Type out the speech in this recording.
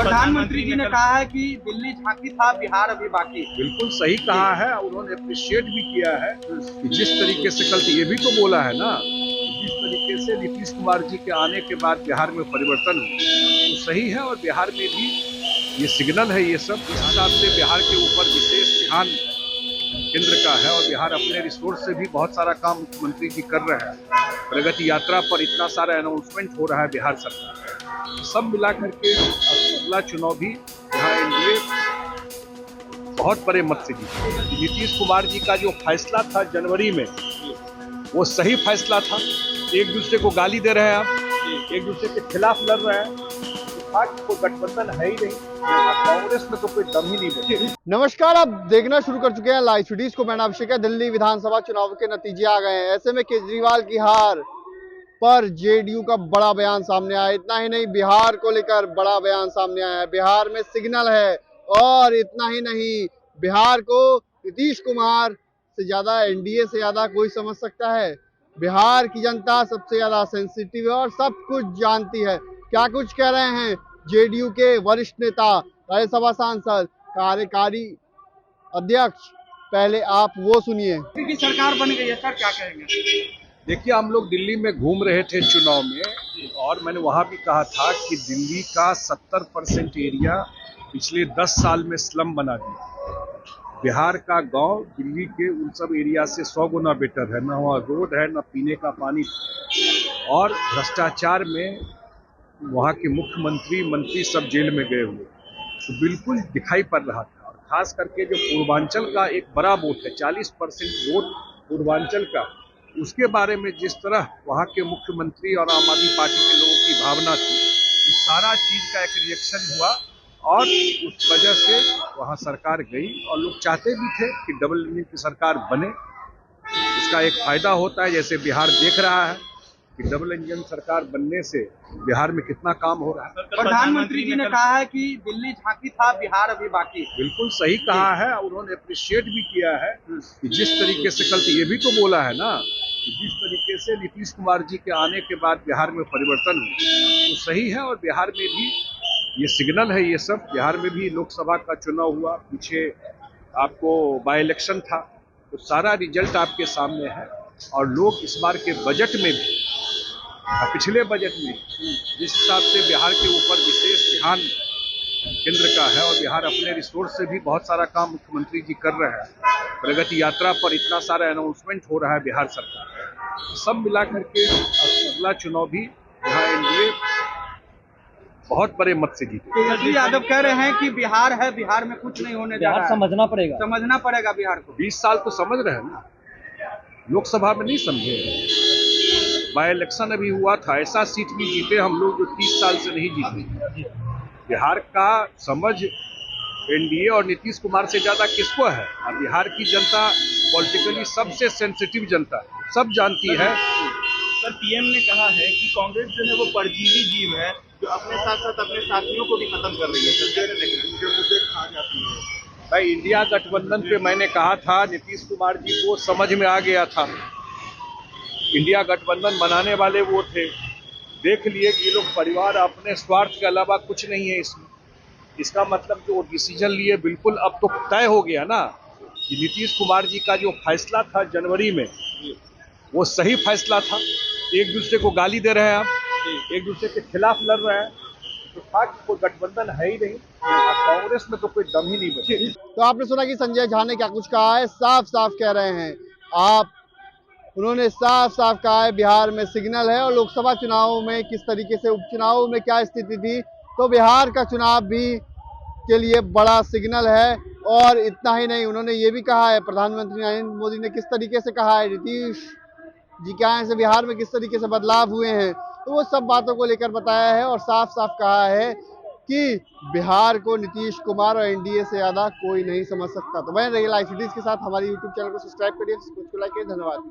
प्रधानमंत्री जी ने कहा है कि दिल्ली झांकी था, बिहार अभी बाकी। बिल्कुल सही कहा है। उन्होंने अप्रिशिएट भी किया है कि जिस तरीके से कल ये भी तो बोला है ना, जिस तरीके से नीतीश कुमार जी के आने के बाद बिहार में परिवर्तन हुआ तो सही है। और बिहार में भी ये सिग्नल है, ये सब इस हिसाब से बिहार के ऊपर विशेष ध्यान केंद्र का है। और बिहार अपने रिसोर्स से भी बहुत सारा काम मुख्यमंत्री जी कर रहे हैं। प्रगति यात्रा पर इतना सारा अनाउंसमेंट हो रहा है बिहार सरकार, सब मिला करके अगला चुनाव भी यहाँ एनडीए बहुत बड़े मत से जीते। नीतीश कुमार जी का जो फैसला था जनवरी में, वो सही फैसला था। एक दूसरे को गाली दे रहे हैं आप, एक दूसरे के खिलाफ लड़ रहे हैं, कोई गठबंधन है ही नहीं। कांग्रेस में तो कोई दम ही नहीं बचे। नमस्कार, आप देखना शुरू कर चुके हैं लाइव सिटीज को। मैं नाम अभिषेक है। दिल्ली विधानसभा चुनाव के नतीजे आ गए हैं। ऐसे में केजरीवाल की हार पर जेडीयू का बड़ा बयान सामने आया। इतना ही नहीं, बिहार को लेकर बड़ा बयान सामने आया है। बिहार में सिग्नल है। और इतना ही नहीं, बिहार को नीतीश कुमार से ज्यादा, एनडीए से ज्यादा कोई समझ सकता है। बिहार की जनता सबसे ज्यादा सेंसिटिव है और सब कुछ जानती है। क्या कुछ कह रहे हैं जेडीयू के वरिष्ठ नेता, राज्यसभा सांसद, कार्यकारी अध्यक्ष, पहले आप वो सुनिए। की सरकार बन गई है सर, क्या कहेंगे? देखिए, हम लोग दिल्ली में घूम रहे थे चुनाव में, और मैंने वहां भी कहा था कि दिल्ली का 70% एरिया पिछले 10 साल में स्लम बना दिया। बिहार का गांव दिल्ली के उन सब एरिया से 100 गुना बेटर है। न वहाँ रोड है, न पीने का पानी। और भ्रष्टाचार में वहाँ के मुख्यमंत्री, मंत्री सब जेल में गए हुए, तो बिल्कुल दिखाई पड़ रहा था। और खास करके जो पूर्वांचल का एक बड़ा वोट है, 40% वोट पूर्वांचल का, उसके बारे में जिस तरह वहाँ के मुख्यमंत्री और आम आदमी पार्टी के लोगों की भावना थी, इस सारा चीज का एक रिएक्शन हुआ। और उस वजह से वहाँ सरकार गई। और लोग चाहते भी थे कि डबल इंजन की सरकार बने। इसका एक फायदा होता है, जैसे बिहार देख रहा है कि डबल इंजन सरकार बनने से बिहार में कितना काम हो रहा है। प्रधानमंत्री जी ने कहा है कि दिल्ली झांकी था, बिहार अभी बाकी। बिल्कुल सही कहा है। उन्होंने अप्रिशिएट भी किया है कि जिस तरीके से कल ये भी तो बोला है ना, कि जिस तरीके से नीतीश कुमार जी के आने के बाद बिहार में परिवर्तन हुआ तो सही है। और बिहार में भी ये सिग्नल है, ये सब। बिहार में भी लोकसभा का चुनाव हुआ, पीछे आपको बाय इलेक्शन था, तो सारा रिजल्ट आपके सामने है। और लोग इस बार के बजट में भी, पिछले बजट में जिस हिसाब से बिहार के ऊपर विशेष ध्यान केंद्र का है, और बिहार अपने रिसोर्स से भी बहुत सारा काम मुख्यमंत्री जी कर रहे हैं। प्रगति यात्रा पर इतना सारा अनाउंसमेंट हो रहा है बिहार सरकार, सब मिला करके अगला चुनाव भी यहाँ एनडीए बहुत बड़े मत से जीते। तेजस्वी यादव कह रहे हैं कि बिहार है, बिहार में कुछ नहीं होने जा रहा है। समझना पड़ेगा, समझना पड़ेगा बिहार को। 20 साल तो समझ रहे हैं ना, लोकसभा में नहीं समझे। बाय इलेक्शन अभी हुआ था, ऐसा सीट भी जीते हम लोग जो 30 साल से नहीं जीते। बिहार का समझ एनडीए और नीतीश कुमार से ज्यादा किसको है? और बिहार की जनता पॉलिटिकली सबसे सेंसिटिव जनता है, सब जानती है। सर, पीएम ने कहा है कि कांग्रेस जो है वो परजीवी जीव है, जो अपने साथ साथ अपने साथियों को भी खत्म कर रही है। सर, कैसे देख रहे हैं? मुद्दे खा जाती है। भाई, इंडिया गठबंधन पे मैंने कहा था, नीतीश कुमार जी को समझ में आ गया था। इंडिया गठबंधन बनाने वाले वो थे, देख लिए कि ये लोग परिवार, अपने स्वार्थ के अलावा कुछ नहीं है इसमें। इसका मतलब जो डिसीजन लिए बिल्कुल अब तो तय हो गया ना कि नीतीश कुमार जी का जो फैसला था जनवरी में, वो सही फैसला था। एक दूसरे को गाली दे रहे हैं आप, एक दूसरे के खिलाफ लड़ रहे हैं, तो था कि कोई गठबंधन है ही नहीं। कांग्रेस में तो कोई दम ही नहीं बचे। तो आपने सुना कि संजय झा ने क्या कुछ कहा है। साफ साफ कह रहे हैं उन्होंने साफ साफ कहा है बिहार में सिग्नल है। और लोकसभा चुनाव में किस तरीके से, उपचुनाव में क्या स्थिति थी, तो बिहार का चुनाव भी के लिए बड़ा सिग्नल है। और इतना ही नहीं, उन्होंने ये भी कहा है, प्रधानमंत्री नरेंद्र मोदी ने किस तरीके से कहा है, नीतीश जी के आने से बिहार में किस तरीके से बदलाव हुए हैं, तो वो सब बातों को लेकर बताया है। और साफ साफ कहा है कि बिहार को नीतीश कुमार और एनडीए से ज्यादा कोई नहीं समझ सकता। तो मैं रही लाइव सिटीज के साथ, हमारी यूट्यूब चैनल को सब्सक्राइब करिए, लाइक करिए। धन्यवाद।